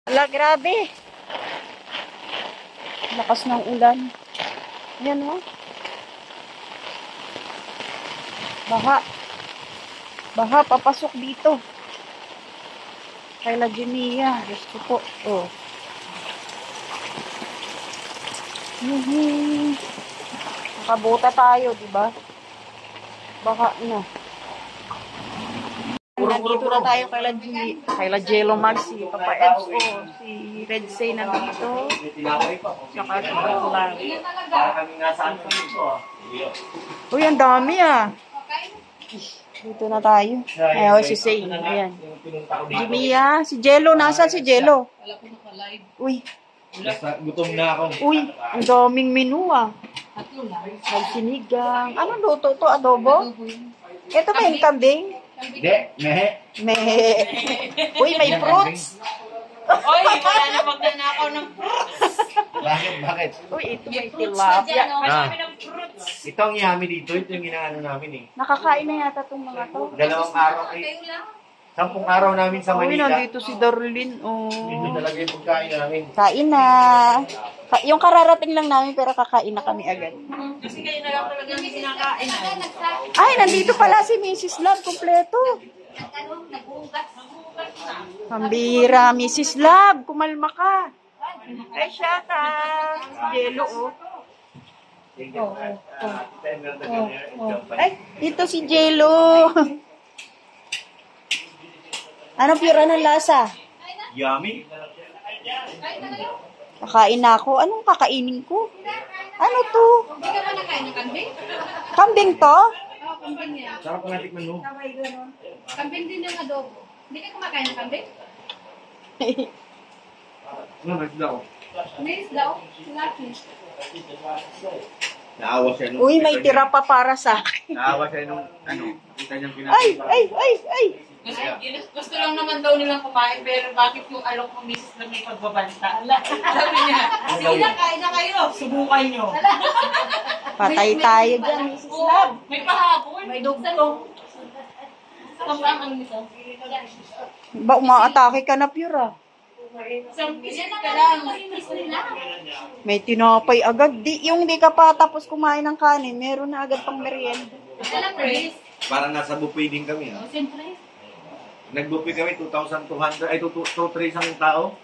Ala, grabe. Lakas ng ulan. Ayan o. Baha. Baha, papasok dito. Kayla Jenia. Gusto po. Oh. Nakabuta tayo, diba? Baha na. Nandito na tayo kayla Jello Mag, si Papa Eds, si Red Say nandito. Saka si Paula. Uy, ang dami ah. Dito na tayo. Ayaw, si Say. Ayan. Jimia, si Jello. Nasaan si Jello? Uy. Gutom na ako. Uy, ang daming menu ah. Sinigang. Ano luto to? Adobo? Ito ba yung kambing? Hindi, mehe. Mehe. Uy, may fruits. Oy, wala na magnanakaw ng fruits. Bakit? Uy, ito may tilapia. Marami ng fruits. Ito ang yummy dito. Ito yung inaano namin eh. Nakakain na yata itong mga to. 2 araw ay 10 araw namin sa Uy, Manila. nandito si Darlene. Oh. Ito talaga yung pagkain namin. Kain na. Yung kararating lang namin pero kakain na kami agad. Kasi kayo na lang talaga may sinakain. Ay, nandito pala si Mrs. Love. Kompleto. Pambira, Mrs. Love. Kumalma ka. Ay, shaka. Si Jello, oh. Ay, ito si Jello. Ano pura ng lasa? Yummy. Kakain na ako. Anong kakainin ko? Ano to? Hindi ka ba nakain ng kambing? Kambing to? Oo, kambing yan. Sarap nga tikman mo. Kambing din yung adobo. Hindi ka kumakain ng kambing? Ano, mas daw. Miss daw. Lucky. Naawa siya nung... Uy, may tira pa para sa akin. Naawa siya nung, kita niyang Ay, pinapin. ay, ay, ay. Gusto lang naman daw nilang kumain, pero bakit yung alok ng misis na may pagbabanta? Sabi niya, sige na, kain na kayo. Subukan nyo. Patay tayo dyan, Mrs. Love. May pahabol. May dugtong. Ang nito. Ba, umaatake ka na, Pura? Isang pisit ka lang. May tinapay agad. Yung di ka pa tapos kumain ng kanin, meron na agad pang merienda. Wala, Chris. Parang nasa buffet din kami, ha? Siyempre. Nag-buffet kami, 2,200, ay 2,300 isang tao.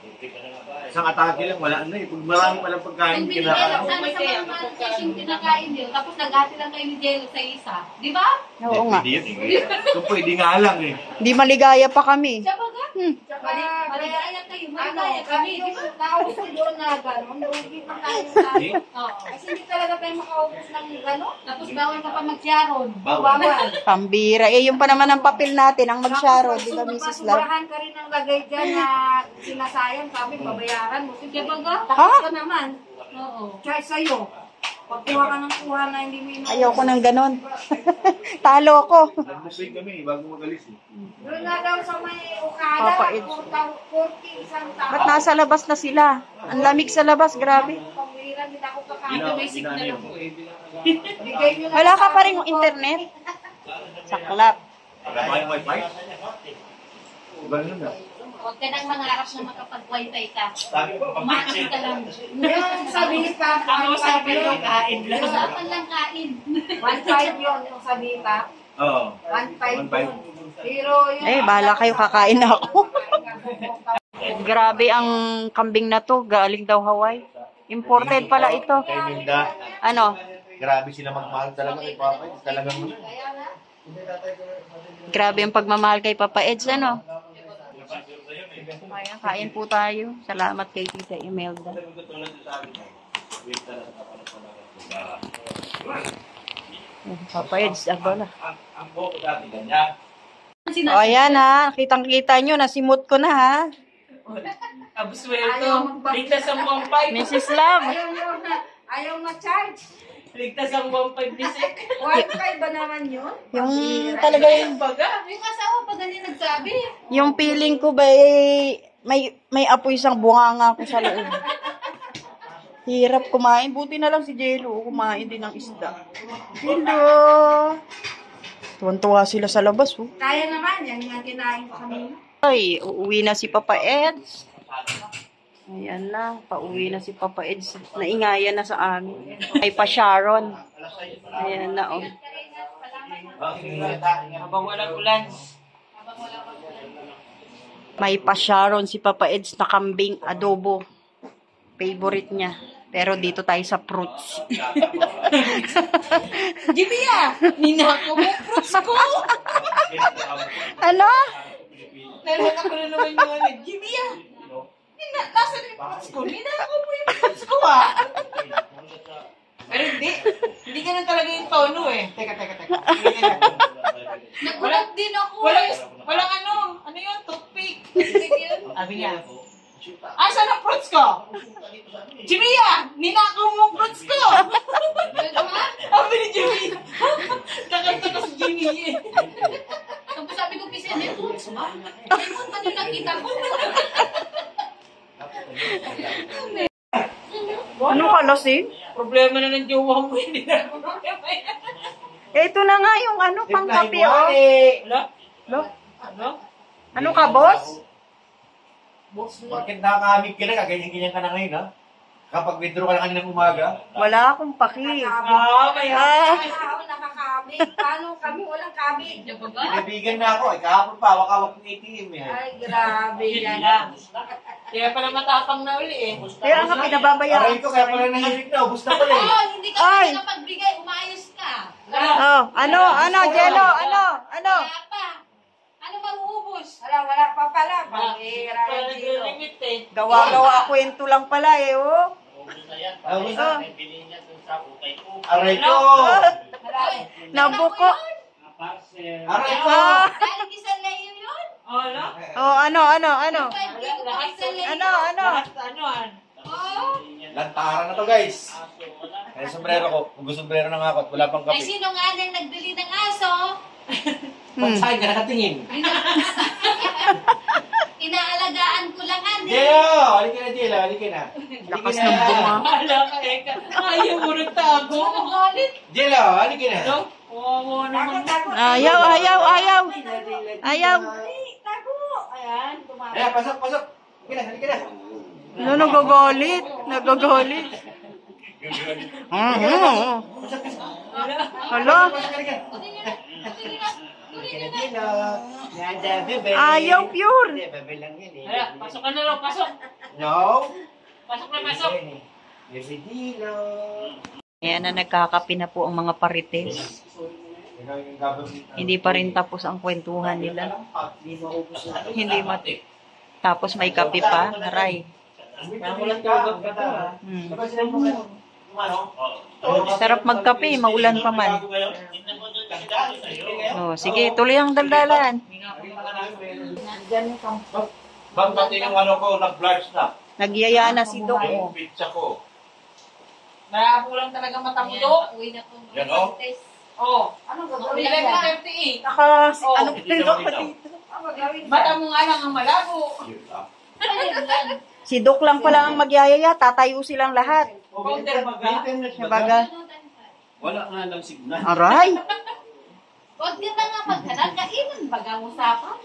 Isang atake lang, wala na eh. Pag marami palang pagkain, kinakain. Sana sa mga session kinakain nyo, tapos nag-ati lang kayo ni Jello sa isa. Di ba? Oo nga. Hindi yun eh. Kung pwede nga lang eh. Di maligaya pa kami. Siya ba ka? Maligaya kayo, maligaya kami. Di ba? Nakaubos doon na gano'n, lugi pa tayo sa... Oo. Kasi hindi talaga tayo makaubos ng gano'n. Tapos bawal ka pa mag-sharon. Bawal. Pambira. Eh, yung pa naman ang papel natin, ang mag-sharo. Di ba, Mrs. Love? Mapapasurahan ka rin ng lagay dyan na sinasayang, sabi, babayaran mo. Sige ba ga? Ha? Takot ka naman. Oo. Try sa'yo. Pag kuha ka ng kuha na hindi mo inuubos. Ayoko ng ganon. Talo ko. Nag-buffet kami bago magalis eh. Doon na daw sa may Okada, Papait. 40 isang tao. Ba't nasa labas na sila? Ang lamig sa labas, grabe. Pambira, hindi ako kakain. Ito may signal ako. Bigay nyo na Wala ka pa rin yung internet? Saklap. May wifi? Ganun na. Huwag ka nang mangarap na makapag-wifi ka. Umakas ka lang. Yung sabi pa, Ang usapan yung kain lang. Usapan lang kain. 1.5 yun, yung sabi pa. Oo. 1.5 yun. Pero yung... Eh, bahala kayo, kakain na ako. Grabe ang kambing na to. Galing daw Hawaii. Imported pala ito. Kay Minda, Ano? grabe sila magmahal talaga kay Papa. Talagang Grabe ang pagmamahal kay Papa Eds, ano? Ayan, kain po tayo. Salamat kay Tita Imelda. Papa Eds, abala. O, ayan ha. Kitang-kita nyo, nasimot ko na ha. Absuelto. Ligtas ang 1.5. Mrs. Love. Ayaw ma-charge. Ligtas ang 1.5 bisik. 1.5 ba naman yun? Yung talaga yung, Baga. Yung asawa pa ganyan nagsabi. yung feeling ko ba may apoy isang bunganga ko sa loob. Hirap kumain. Buti na lang si Jello. Kumain din ng isda. Hello. Tuwan-tuwa sila sa labas. Oh. Kaya naman, yan nga kinain ko kanina. Ay, uuwi na si Papa Eds. Ayan na, pauwi na si Papa Eds. Naingayan na sa amin. Ay pa Sharon. Ayan na, oh. Habang walang ulan. May pa Sharon si Papa Eds na kambing adobo. Favorite niya. Pero dito tayo sa fruits. Jimia! Ninako mo fruits ko! Ano? Nalala ko na naman yung ano. Jimia! Nasaan yung fruits ko? Ninako mo yung fruits ko ah! Pero hindi ganun talaga yung tono eh. Teka. Nagulat din ako. Walang ano yun? Toothpick. Sabi niya, ay, saan ang fruits ko? Jimia! Ninako mo ang fruits ko! Sabi ni Jimmy. Kakanta ko si Jimmy eh. Tapos sabi ko, kasi may fruits ba? May fruits pa din nakita ko. Ano ka lasing? Problema na ng jowa mo. Hindi na problema yan. Ito na nga yung ano, pangkape, oh. Wala? Lo? Ano? Ano ka, boss? Bakit nakakamig ka na? Kaganyan-ganyan ka na ngayon, ha? Kapag withdraw ka na kaninang umaga. Wala akong paki. May Tao nakakabig. Paano kami walang kabig? Pinabigan na ako. Kahapon pa, wakawak ng ATM eh. Ay, grabe yan. Kaya pala matapang na uli eh. Kaya nga pinababayaran. Aray ko, kaya pala nahilig na. Ubus na pala eh. Oh, hindi ka Ay! nakapagbigay. Umayos ka. Oh, ano, Jello, ano? Wala pa. Ano mahuhubos? Wala pa pala. Pahira Parang yan dito. nag-limit eh. Gawa-gawa kwento lang pala eh, oh. Ubus na. Oh. Aray ko! Nabuko. Aray ko! Galing isang layo yun. Oh, no? Oh, ano? 5 ko pa isang layo. Ano? Ano? Oh. Lantaran na to, guys. Kaya sombrero ko. Sombrero na nga ako at wala pang Ay, kape. sino nga nang nagbili ng aso? Saan ka nakatingin? Inaalagaan ko lang, ane. Jello! Halika na, Jello. Halika na. Lakas ng bunga. Wala ka eka. Ayaw mo nagtago. Galit. Jello, halika na. No? Oo naman. Ayaw. Tago. Ayan, tumama. Ayan, pasok. Halika na. Ano, nagagalit. Hala. Ayaw, pure. Hala, pasok ka na lang, pasok. No? Pasok na, pasok. Bebedilo. Ayan na, nagkakape na po ang mga parites. Hindi pa rin tapos ang kwentuhan nila. Hindi mati. Tapos may kape pa. Aray. Parang walang tulog ka to ah. Sarap magkape, maulan pa man. Oh, sige, tuloy ang daldalan. Bang pati yung ano ko, nag-blarge na. Nagyaya na si Doc. Yung pizza ko. Malabo lang talaga mata mo, Dok. Uwi na po. Yan, oh. Oh. Anong gagawin niya? 11:38. Ano pa rin ako dito? Mata mo nga lang ang malabo. Si Doc lang pala ang magyayaya, tatayo silang lahat. Counter baga. Sabaga. Wala nga lang signal. Aray! Huwag ka na nga maghanap. Kainan bagang usapan.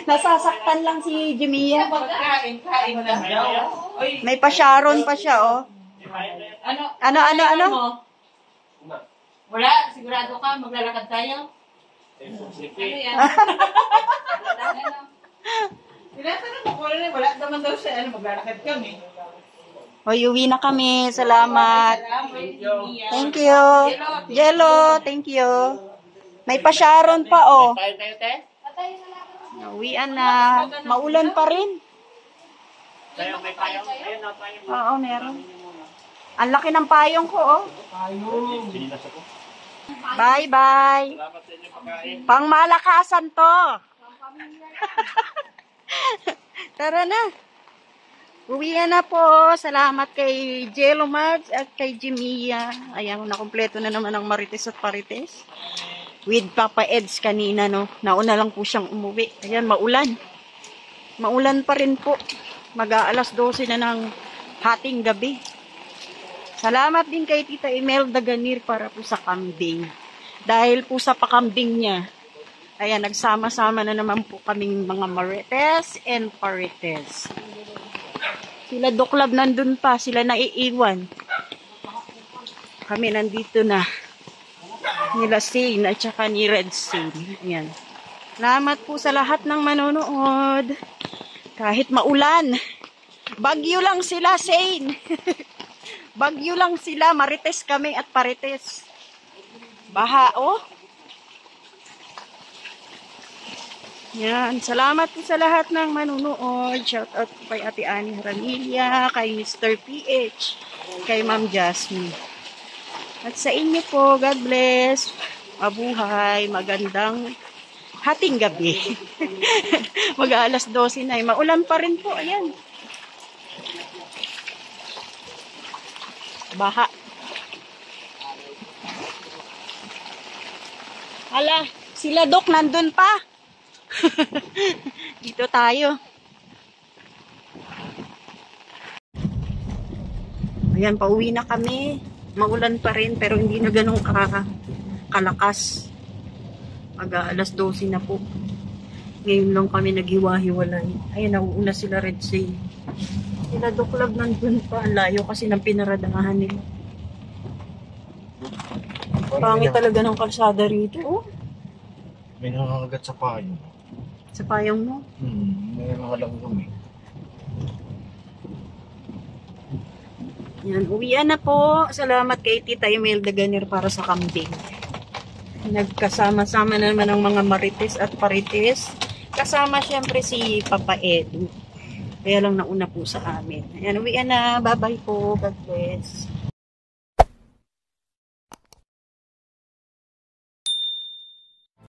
Nasasaktan lang si Jimia. Kain lang daw. Oy, May pa-Sharon pa siya, oh. Ano? mo? Wala? Sigurado ka? Maglalakad tayo? Ano yan? Tinatanong mo, wala naman daw siya. Maglalakad kami. Hoy, uwi na kami. Salamat. Thank you. Jello, thank you. May pa-Sharon pa, oh. Tayo, te? Uwian na. Maulan pa rin. Tayo, may payong. Ayun na, payong. Oo, meron. Ang laki ng payong ko, oh. Bye-bye. Salamat sa inyo pagkain. Pangmalakasan to. Tara na. Uwian na po. Salamat kay Jello Mads at kay Jimia. Ayan, nakumpleto na naman ang Marites at Parites. With Papa Eds kanina, no. Nauna lang po siyang umuwi. Ayan, maulan. Maulan pa rin po. Mag-aalas 12 na ng hating gabi. Salamat din kay Tita Imelda Ganir para po sa kambing. Dahil po sa pakambing niya, ayan, nagsama-sama na naman po kaming mga Marites and Parites. Sila Doklab nandun pa. Sila naiiwan. Kami nandito na. Nila Sane at saka ni Red Sane. Ayan. Salamat po sa lahat ng manonood. Kahit maulan. Bagyo lang sila, Sane. Bagyo lang sila. Marites kami at Parites. Baha, oh. Yan. Salamat po sa lahat ng manunood. Shout out po kay Ate Annie Ranilla, kay Mr. PH, kay Ma'am Jasmine. At sa inyo po, God bless. Mabuhay. Magandang hating gabi. Mag-aalas 12 na. Maulan pa rin po. Ayan. Baha. Hala, sila Dok nandun pa. Dito tayo. Ayan, pauwi na kami. Maulan pa rin pero hindi na ganun kalakas. Mag-aalas 12 na po. Ngayon lang kami naghiwa-hiwalay. Ayan, nauuna sila Red Sea. Sila Doklab nandun pa. Ang layo kasi ng pinaradahan nila. Pangit talaga ng kalsada rito. Oh. May nangangagat sa payo. Sa payong mo. May nangangalang kami. Yan, uwian na po. Salamat kay Tita Imelda Ganir para sa kambing. Nagkasama-sama na naman ang mga Marites at Parites. Kasama syempre si Papa Edu. Kaya lang nauna po sa amin. Ayan, uwian na. Bye-bye po. God bless.